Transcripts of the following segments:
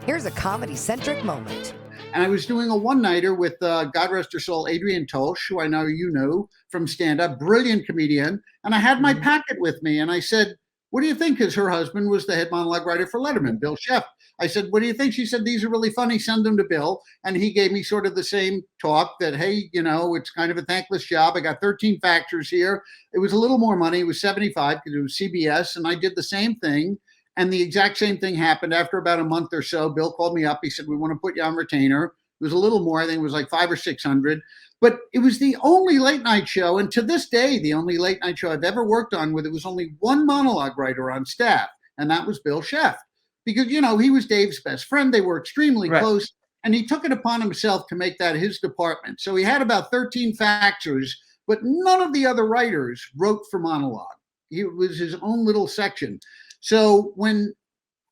Here's a Comedy Centric moment. And I was doing a one-nighter with, God rest her soul, Adrienne Tolsch, who I know you know from stand-up, brilliant comedian. And I had my packet with me, and I said, what do you think? Because her husband was the head monologue writer for Letterman, Bill Sheff. I said, what do you think? She said, these are really funny. Send them to Bill. And he gave me sort of the same talk that, hey, it's kind of a thankless job. I got 13 factors here. It was a little more money. It was 75 because it was CBS. And I did the same thing. And the exact same thing happened after about a month or so. Bill called me up. He said, we want to put you on retainer. It was a little more. I think it was like 500 or 600. But it was the only late night show, and to this day, the only late night show I've ever worked on where there was only one monologue writer on staff, and that was Bill Sheff. Because, he was Dave's best friend. They were extremely close, and he took it upon himself to make that his department. So he had about 13 factors, but none of the other writers wrote for monologue. It was his own little section. So when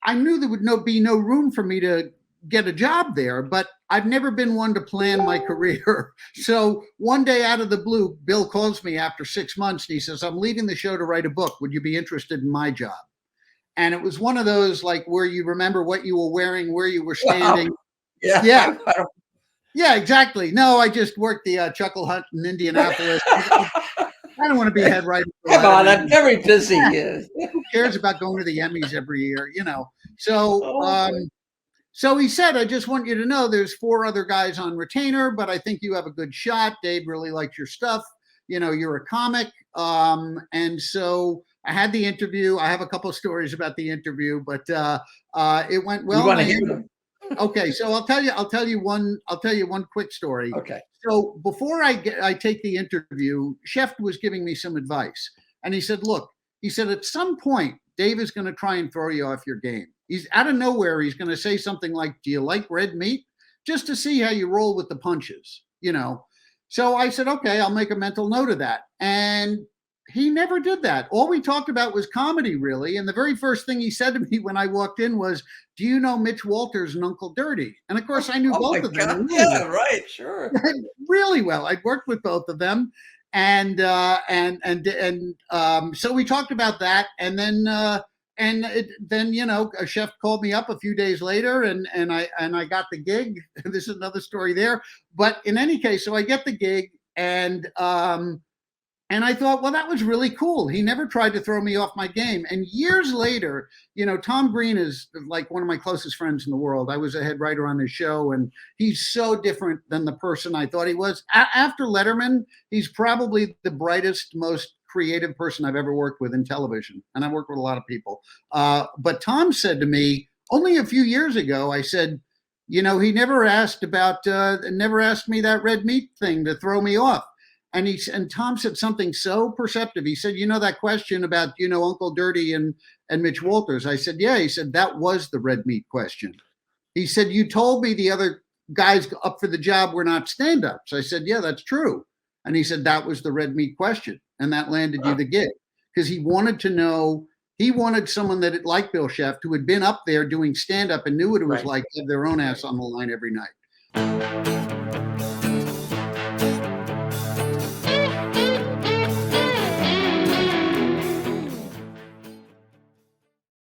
I knew there would be no room for me to get a job there, but I've never been one to plan my career. So one day out of the blue, Bill calls me after 6 months and he says, I'm leaving the show to write a book. Would you be interested in my job? And it was one of those like where you remember what you were wearing, where you were standing. Wow. Yeah. Yeah, exactly. No, I just worked the Chuckle Hunt in Indianapolis. I don't want to be head writer. Come on, I'm very busy. Yeah. Who cares about going to the Emmys every year, So he said, I just want you to know there's 4 other guys on retainer, but I think you have a good shot. Dave really likes your stuff. You're a comic. And so I had the interview. I have a couple of stories about the interview, but it went well. You want to hear them? Okay, so I'll tell you one quick story. Okay. So before I take the interview, Sheff was giving me some advice. And he said, look, at some point, Dave is going to try and throw you off your game. He's out of nowhere. He's going to say something like, do you like red meat? Just to see how you roll with the punches, So I said, okay, I'll make a mental note of that. And he never did that. All we talked about was comedy, really. And the very first thing he said to me when I walked in was, do you know Mitch Walters and Uncle Dirty? And of course, I knew both of them. Really yeah, well. Right, sure. Really well. I'd worked with both of them. And so we talked about that. And then, a chef called me up a few days later and I got the gig. This is another story there. But in any case, so I get the gig and I thought, well, that was really cool. He never tried to throw me off my game. And years later, Tom Green is like one of my closest friends in the world. I was a head writer on his show, and he's so different than the person I thought he was. After Letterman, he's probably the brightest, most creative person I've ever worked with in television. And I've worked with a lot of people. But Tom said to me only a few years ago, I said, he never asked me that red meat thing to throw me off. And Tom said something so perceptive. He said, that question about, Uncle Dirty and Mitch Walters. I said, yeah. He said, that was the red meat question. He said, you told me the other guys up for the job were not stand-ups. I said, yeah, that's true. And he said, that was the red meat question. And that landed you the gig. Because he wanted to know, he wanted someone that like Bill Sheff, who had been up there doing stand-up and knew what it was like to have their own ass on the line every night.